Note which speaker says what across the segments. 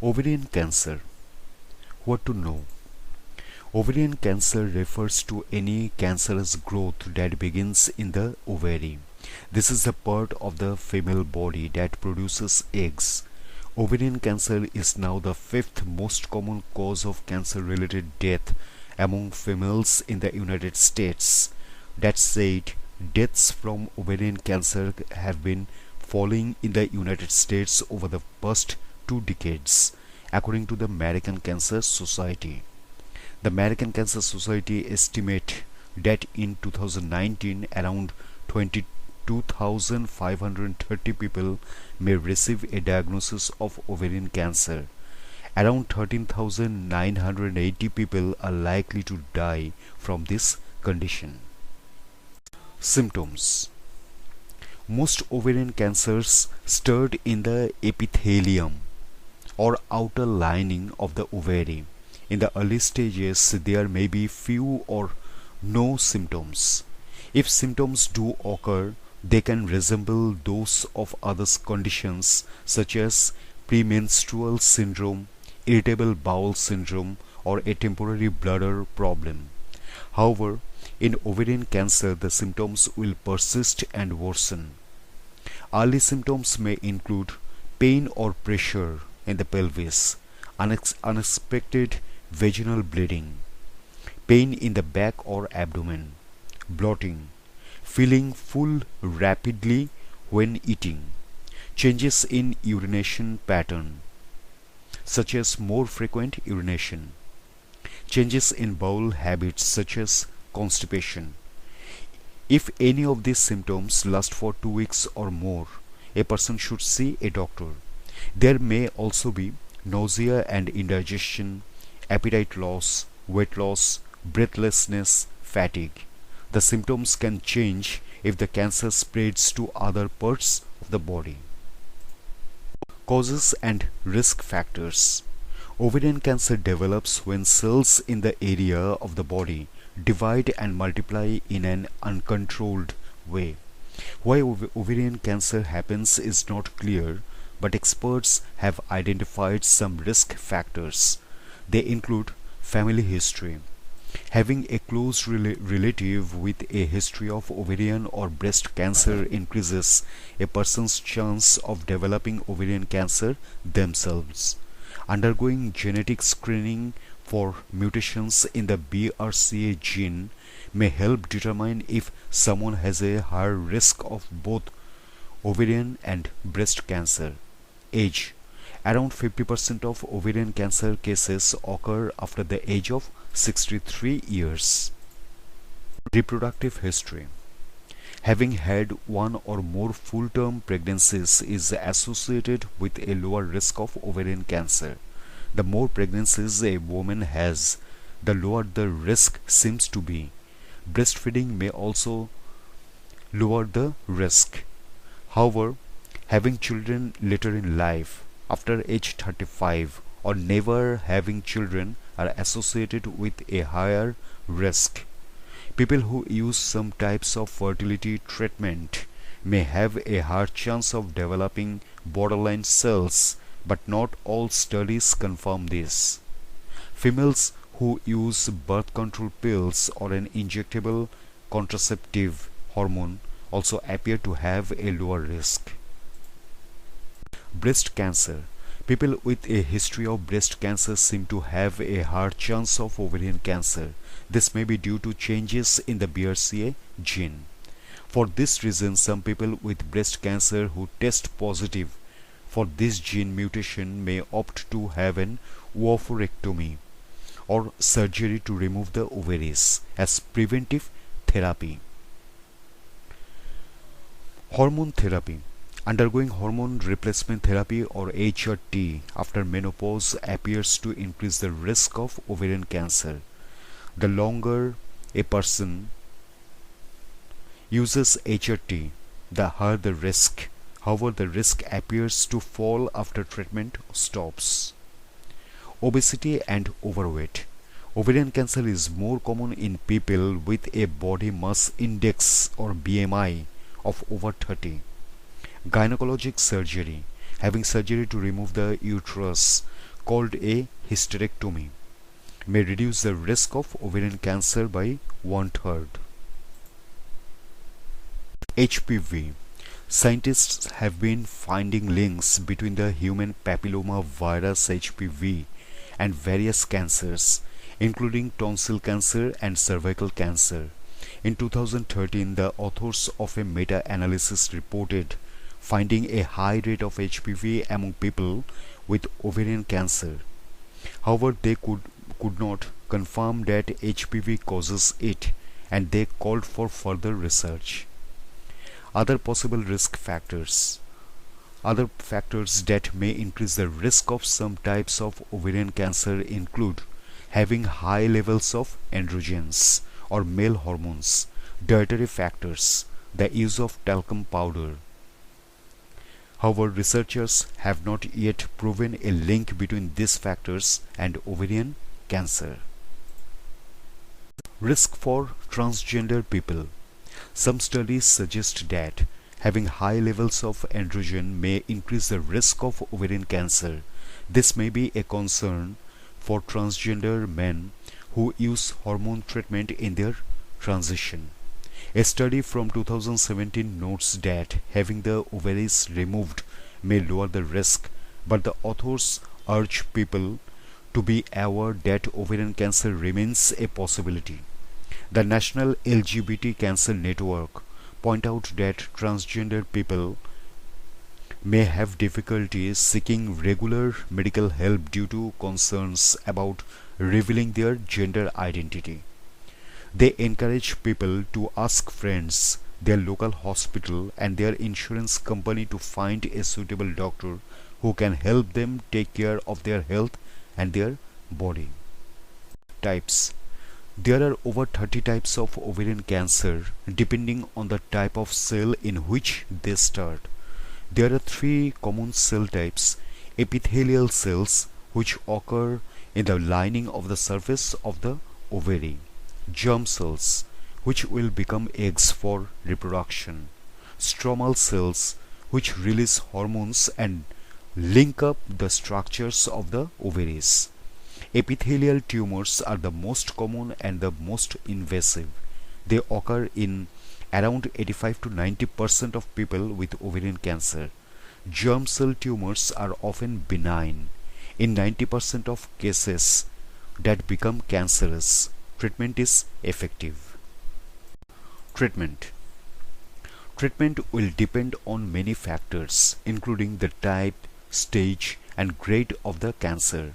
Speaker 1: Ovarian cancer. What to know? Ovarian cancer refers to any cancerous growth that begins in the ovary. This is the part of the female body that produces eggs. Ovarian cancer is now the fifth most common cause of cancer-related death among females in the United States. That said, deaths from ovarian cancer have been falling in the United States over the past 2 decades, according to the American Cancer Society. The American Cancer Society estimate that in 2019 around 22,530 people may receive a diagnosis of ovarian cancer. Around 13,980 people are likely to die from this condition. Symptoms. Most ovarian cancers start in the epithelium or outer lining of the ovary. In the early stages, there may be few or no symptoms. If symptoms do occur, they can resemble those of other conditions such as premenstrual syndrome, irritable bowel syndrome, or a temporary bladder problem. However, in ovarian cancer, the symptoms will persist and worsen. Early symptoms may include pain or pressure in the pelvis, unexpected vaginal bleeding, pain in the back or abdomen, bloating, feeling full rapidly when eating, changes in urination pattern, such as more frequent urination, changes in bowel habits such as constipation. If any of these symptoms last for 2 weeks or more, a person should see a doctor. There may also be nausea and indigestion, appetite loss, weight loss, breathlessness, fatigue. The symptoms can change if the cancer spreads to other parts of the body. Causes and risk factors. Ovarian cancer develops when cells in the area of the body divide and multiply in an uncontrolled way. Why ovarian cancer happens is not clear, but experts have identified some risk factors. They include family history. Having a close relative with a history of ovarian or breast cancer increases a person's chance of developing ovarian cancer themselves. Undergoing genetic screening for mutations in the BRCA gene may help determine if someone has a higher risk of both ovarian and breast cancer. Age. Around 50% of ovarian cancer cases occur after the age of 63 years. Reproductive history. Having had one or more full-term pregnancies is associated with a lower risk of ovarian cancer. The more pregnancies a woman has, the lower the risk seems to be. Breastfeeding may also lower the risk. However, having children later in life, after age 35, or never having children are associated with a higher risk. People who use some types of fertility treatment may have a higher chance of developing borderline cells, but not all studies confirm this. Females who use birth control pills or an injectable contraceptive hormone also appear to have a lower risk. Breast cancer. People with a history of breast cancer seem to have a higher chance of ovarian cancer. This may be due to changes in the BRCA gene. For this reason, some people with breast cancer who test positive for this gene mutation may opt to have an oophorectomy or surgery to remove the ovaries as preventive therapy. Hormone therapy. Undergoing hormone replacement therapy or HRT after menopause appears to increase the risk of ovarian cancer. The longer a person uses HRT, the higher the risk. However, the risk appears to fall after treatment stops. Obesity and overweight. Ovarian cancer is more common in people with a body mass index or BMI of over 30. Gynecologic surgery. Having surgery to remove the uterus called a hysterectomy, may reduce the risk of ovarian cancer by 1/3. HPV. Scientists have been finding links between the human papilloma virus HPV and various cancers, including tonsil cancer and cervical cancer. In 2013, the authors of a meta-analysis reported finding a high rate of HPV among people with ovarian cancer. However, they could not confirm that HPV causes it, and they called for further research. Other possible risk factors. Other factors that may increase the risk of some types of ovarian cancer include having high levels of androgens or male hormones, dietary factors, the use of talcum powder. However, researchers have not yet proven a link between these factors and ovarian cancer. Risk for transgender people. Some studies suggest that having high levels of androgen may increase the risk of ovarian cancer. This may be a concern for transgender men who use hormone treatment in their transition. A study from 2017 notes that having the ovaries removed may lower the risk, but the authors urge people to be aware that ovarian cancer remains a possibility. The National LGBT Cancer Network point out that transgender people may have difficulty seeking regular medical help due to concerns about revealing their gender identity. They encourage people to ask friends, their local hospital, and their insurance company to find a suitable doctor who can help them take care of their health and their body. Types. There are over 30 types of ovarian cancer depending on the type of cell in which they start. There are 3 common cell types: epithelial cells, which occur in the lining of the surface of the ovary; germ cells, which will become eggs for reproduction; stromal cells, which release hormones and link up the structures of the ovaries. Epithelial tumors are the most common and the most invasive. They occur in around 85 to 90% of people with ovarian cancer. Germ cell tumors are often benign. In 90% of cases that become cancerous, treatment is effective. Treatment. Treatment will depend on many factors, including the type, stage, and grade of the cancer,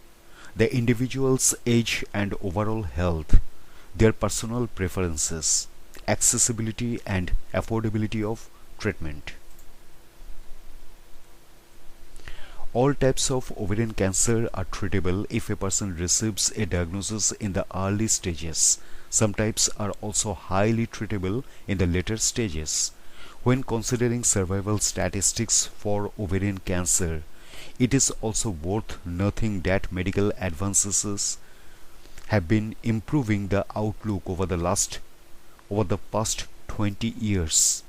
Speaker 1: the individual's age and overall health, their personal preferences, accessibility and affordability of treatment. All types of ovarian cancer are treatable if a person receives a diagnosis in the early stages. Some types are also highly treatable in the later stages. When considering survival statistics for ovarian cancer, it is also worth noting that medical advances have been improving the outlook over the past 20 years.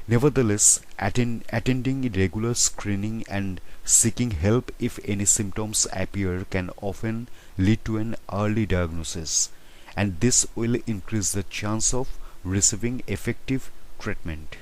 Speaker 1: Nevertheless, attending regular screening and seeking help if any symptoms appear can often lead to an early diagnosis, and this will increase the chance of receiving effective treatment.